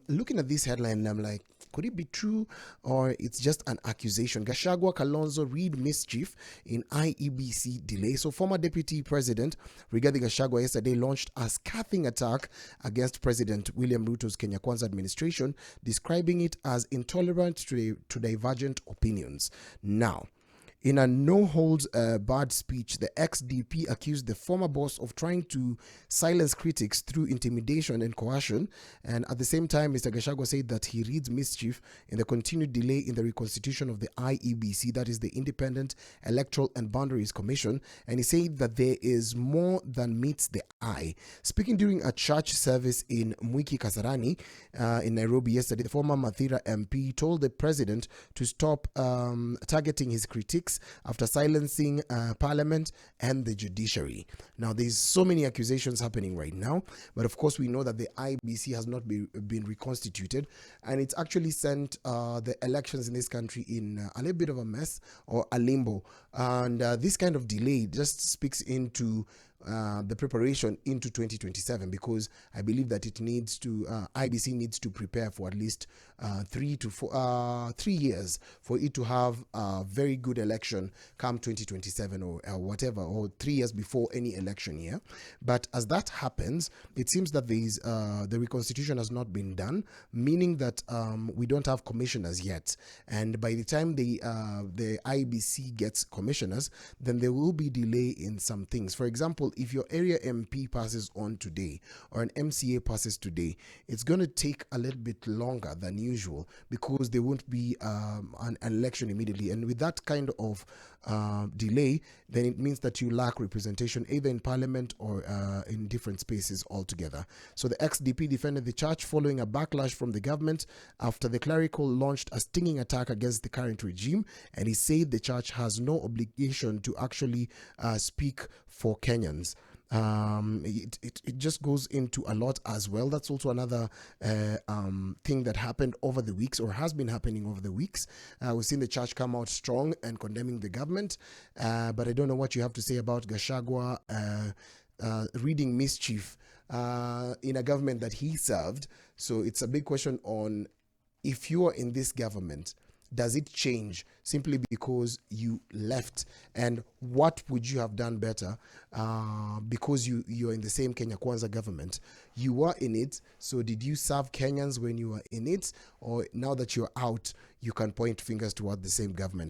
looking at this headline, I'm like, could it be true or it's just an accusation? Gachagua, Kalonzo read mischief in Iebc delay. So former Deputy President Rigathi Gachagua yesterday launched a scathing attack against President William Ruto's Kenya Kwanza administration, describing it as intolerant to divergent opinions. Now, in a no-holds-barred speech, the ex-DP accused the former boss of trying to silence critics through intimidation and coercion. And at the same time, Mr. Gachagua said that he reads mischief in the continued delay in the reconstitution of the IEBC, that is the Independent Electoral and Boundaries Commission. And he said that there is more than meets the eye. Speaking during a church service in Mwiki Kasarani in Nairobi yesterday, the former Mathira MP told the president to stop targeting his critics after silencing Parliament and the judiciary. Now, there's so many accusations happening right now, but of course we know that the IBC has not been reconstituted, and it's actually sent the elections in this country in a little bit of a mess or a limbo. And this kind of delay just speaks into the preparation into 2027, because I believe that it needs to IBC needs to prepare for at least 3 years for it to have a very good election come 2027 or whatever, or 3 years before any election year. But as that happens, it seems that the reconstitution has not been done, meaning that we don't have commissioners yet. And by the time the IBC gets commissioners, then there will be delay in some things. For example, if your area MP passes on today or an MCA passes today, it's going to take a little bit longer than usual because there won't be an election immediately. And with that kind of delay, then it means that you lack representation either in Parliament or in different spaces altogether. So the ex-DP defended the church following a backlash from the government after the clerical launched a stinging attack against the current regime, and he said the church has no obligation to actually speak for Kenyans. It just goes into a lot as well. That's also another thing that happened over the weeks, or has been happening over the weeks. We've seen the church come out strong and condemning the government, but I don't know what you have to say about Gachagua reading mischief in a government that he served. So it's a big question on, if you are in this government, does it change simply because you left? And what would you have done better because you're in the same Kenya Kwanza government? You were in it, so did you serve Kenyans when you were in it? Or now that you're out, you can point fingers toward the same government?